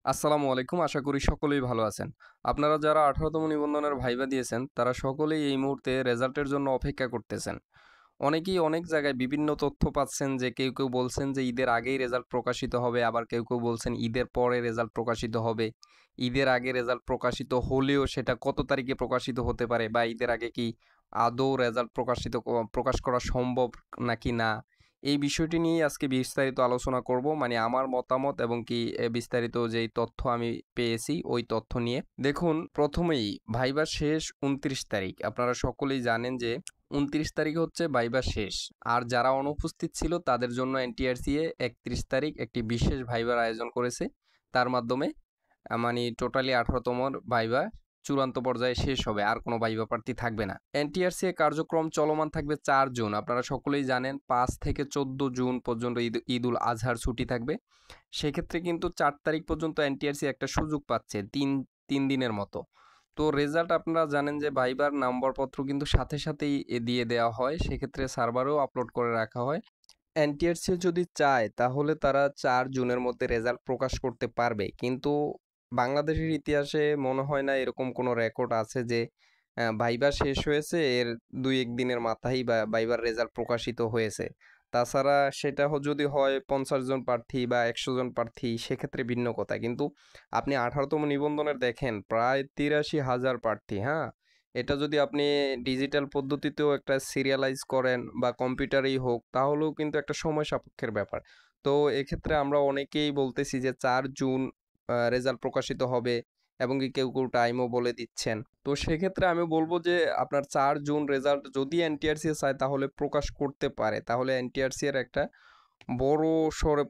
আসসালামু আলাইকুম। আশা করি সকলেই ভালো আছেন। আপনারা যারা ১৮তম নিবন্ধনের ভাইবা দিয়েছেন, তারা সকলেই এই মুহূর্তে রেজাল্টের জন্য অপেক্ষা করতেছেন। অনেকেই অনেক জায়গায় বিভিন্ন তথ্য পাচ্ছেন যে কেউ বলছেন যে ঈদের আগেই রেজাল্ট প্রকাশিত হবে, আবার কেউ বলছেন ঈদের পরে রেজাল্ট প্রকাশিত হবে। ঈদের আগে রেজাল্ট প্রকাশিত হলেও সেটা কত তারিখে প্রকাশিত হতে পারে বা ঈদের আগে কি আদৌ রেজাল্ট প্রকাশ করা সম্ভব নাকি না? এই বিষয়টি নিয়েই আজকে বিস্তারিত আলোচনা করব। মানে আমার মতামত এবং কি বিস্তারিত যেই তথ্য আমি পেয়েছি ওই তথ্য নিয়ে। দেখুন, প্রথমেই ভাইবা শেষ ২৯ তারিখ। আপনারা সকলেই জানেন যে ২৯ তারিখ হচ্ছে ভাইবা শেষ। আর যারা অনুপস্থিত ছিল তাদের জন্য এনটিআরসিএ ৩১ তারিখ একটি বিশেষ ভাইবার আয়োজন করেছে। তার মাধ্যমে মানে টোটালি ১৮তম ভাইবা চূড়ান্ত পর্যায়ে শেষ হবে। আর কোনো ভাইবা প্রার্থী থাকবে না। এনটিআরসি এর কার্যক্রম চলমান থাকবে ৪ জুন। আপনারা সকলেই জানেন ৫ থেকে ১৪ জুন পর্যন্ত ঈদুল আজহার ছুটি থাকবে। সেক্ষেত্রে কিন্তু ৪ তারিখ পর্যন্ত এনটিআরসি একটা সুযোগ পাচ্ছে ৩ দিনের মতো। তো রেজাল্ট আপনারা জানেন যে ভাইবার নাম্বারপত্র কিন্তু সাথেই দিয়ে দেওয়া হয়। সেক্ষেত্রে সার্ভারেও আপলোড করে রাখা হয়। এনটিআরসি যদি চায় তাহলে তারা ৪ জুনের মধ্যে রেজাল্ট প্রকাশ করতে পারবে। কিন্তু বাংলাদেশের ইতিহাসে মনে হয় না এরকম কোনো রেকর্ড আছে যে ভাইবা শেষ হয়েছে এর ২-১ দিনের মাথায়ই ভাইবার রেজাল্ট প্রকাশিত হয়েছে। তাছাড়া সেটা যদি হয় ৫০ জন প্রার্থী বা ১০০ জন প্রার্থী সেক্ষেত্রে ভিন্ন কথা। কিন্তু আপনি ১৮তম নিবন্ধনের দেখেন প্রায় ৮৩,০০০ প্রার্থী, হ্যাঁ? এটা যদি আপনি ডিজিটাল পদ্ধতিতেও একটা সিরিয়ালাইজ করেন বা কম্পিউটারেই হোক তাহলেও কিন্তু একটা সময় সাপেক্ষের ব্যাপার। তো এক্ষেত্রে আমরা অনেকেই বলতেছি যে ৪ জুন রেজাল্ট প্রকাশিত হবে এবং কি কেউ টাইমও বলে দিচ্ছেন। তো সেক্ষেত্রে আমি বলব যে আপনার ৪ জুন রেজাল্ট যদি এনটিআরসি চায় তাহলে প্রকাশ করতে পারে। তাহলে এনটিআরসি এর একটা বড়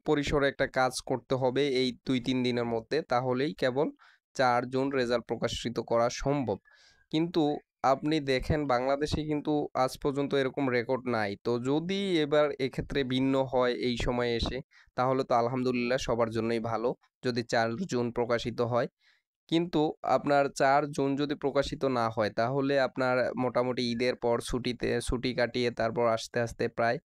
পরিসরে একটা কাজ করতে হবে এই ২-৩ দিনের মধ্যে। তাহলেই কেবল ৪ জুন রেজাল্ট প্রকাশিত করা সম্ভব। কিন্তু আপনি দেখেন বাংলাদেশে কিন্তু আজ পর্যন্ত এরকম রেকর্ড নাই। তো যদি এবার এক্ষেত্রে ভিন্ন হয় এই সময়ে এসে তাহলে তো আলহামদুলিল্লাহ সবার জন্যই ভালো। যদি ৪ জুন প্রকাশিত হয়। কিন্তু আপনার ৪ জুন যদি প্রকাশিত না হয় তাহলে আপনার মোটামুটি ঈদের পর ছুটি কাটিয়ে তারপর আস্তে প্রায়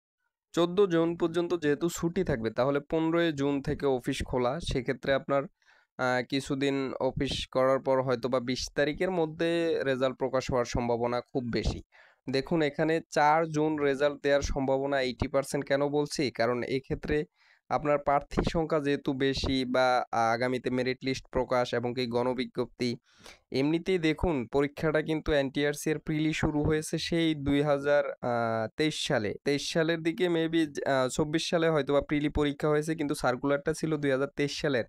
১৪ জুন পর্যন্ত যেহেতু ছুটি থাকবে তাহলে ১৫ই জুন থেকে অফিস খোলা। সেক্ষেত্রে আপনার কিছুদিন অফিস করার পর হয়তোবা ২০ তারিখের মধ্যে রেজাল্ট প্রকাশ হওয়ার সম্ভাবনা খুব বেশি। দেখুন এখানে ৪ জুন রেজাল্ট দেওয়ার সম্ভাবনা 80% কেন বলছি? কারণ এক্ষেত্রে আপনার প্রার্থী সংখ্যা যেহেতু বেশি বা আগামীতে মেরিট লিস্ট প্রকাশ এবং কি গণবিজ্ঞপ্তি এমনিতেই দেখুন পরীক্ষাটা কিন্তু এনটিআরসি এর প্রিলি শুরু হয়েছে সেই ২০২৩ সালে। ২৩ সালের দিকে মেবি ২৪ সালে হয়তোবা প্রিলি পরীক্ষা হয়েছে কিন্তু সার্কুলারটা ছিল ২০২৩ সালের।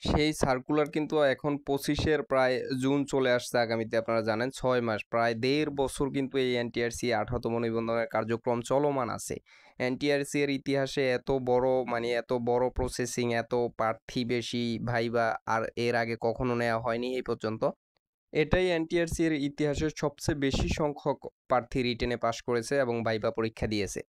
সেই সার্কুলার কিন্তু এখন ২৫ এর প্রায় জুন চলে আসছে আগামীতে আপনারা জানেন ৬ মাস প্রায় ১.৫ বছর কিন্তু এই এনটিআরসি ১৮তম নিবন্ধনের কার্যক্রম চলমান আছে। এনটিআরসি এর ইতিহাসে এত বড় প্রসেসিং, এত প্রার্থী বেশি ভাইবা আর এর আগে কখনো নেওয়া হয়নি এই পর্যন্ত। এটাই এনটিআরসি এর ইতিহাসের সবচেয়ে বেশি সংখ্যক প্রার্থী রিটেনে পাস করেছে এবং ভাইবা পরীক্ষা দিয়েছে।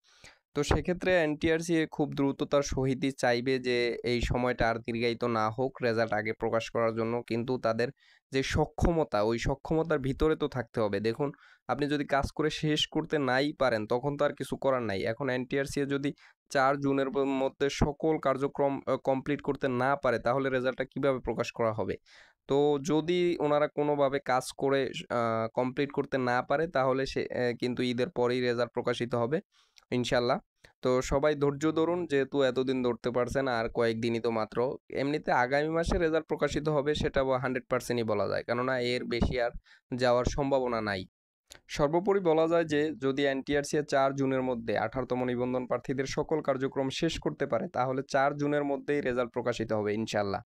তো সেক্ষেত্রে এনটিআরসি খুব দ্রুততার সহিতই চাইবে যে এই সময়টা আর দীর্ঘায়িত না হোক রেজাল্ট আগে প্রকাশ করার জন্য। কিন্তু তাদের যে সক্ষমতা ওই সক্ষমতার ভিতরে তো থাকতে হবে। দেখুন আপনি যদি কাজ করে শেষ করতে নাই পারেন তখন তো আর কিছু করার নাই। এখন এনটিআরসি যদি ৪ জুনের মধ্যে সকল কার্যক্রম কমপ্লিট করতে না পারে তাহলে রেজাল্টটা কিভাবে প্রকাশ করা হবে? তো যদি ওনারা কোনোভাবে কাজ করে কমপ্লিট করতে না পারে তাহলে কিন্তু ঈদের পরেই রেজাল্ট প্রকাশিত হবে ইনশাল্লাহ। তো সবাই ধৈর্য ধরুন যেহেতু এতদিন ধরতে পারছেন আর কয়েকদিনই তো মাত্র। এমনিতে আগামী মাসে রেজাল্ট প্রকাশিত হবে সেটা 100%ই বলা যায়। কেননা এর বেশি আর যাওয়ার সম্ভাবনা নাই। সর্বোপরি বলা যায় যে যদি এনটিআরসি ৪ জুনের মধ্যে ১৮তম নিবন্ধন প্রার্থীদের সকল কার্যক্রম শেষ করতে পারে তাহলে ৪ জুনের মধ্যেই রেজাল্ট প্রকাশিত হবে ইনশাল্লাহ।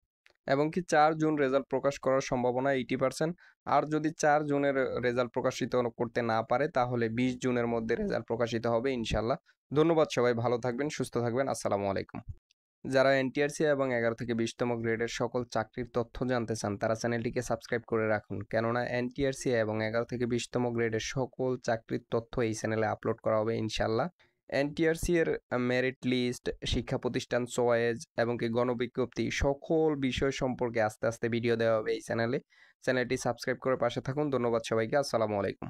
এবং কি ৪ জুন রেজাল্ট প্রকাশ করার সম্ভাবনা 80%। আর যদি ৪ জুনের রেজাল্ট প্রকাশিত করতে না পারে তাহলে ২০ জুনের মধ্যে রেজাল্ট প্রকাশিত হবে ইনশাল্লাহ। ধন্যবাদ, সবাই ভালো থাকবেন, সুস্থ থাকবেন। আসসালামু আলাইকুম। যারা এনটিআরসি এবং ১১ থেকে ২০তম গ্রেডের সকল চাকরির তথ্য জানতে চান তারা চ্যানেলটিকে সাবস্ক্রাইব করে রাখুন। কেননা এনটিআরসি এবং ১১ থেকে ২০তম গ্রেডের সকল চাকরির তথ্য এই চ্যানেলে আপলোড করা হবে ইনশাল্লাহ। এনটিআরসি এর মেরিট লিস্ট, শিক্ষা প্রতিষ্ঠান চয়েস এবং কি গণবিজ্ঞপ্তি সকল বিষয় সম্পর্কে আস্তে ভিডিও দেওয়া হবে এই চ্যানেলে। চ্যানেলটি সাবস্ক্রাইব করে পাশে থাকুন। ধন্যবাদ সবাইকে। আসসালামু আলাইকুম।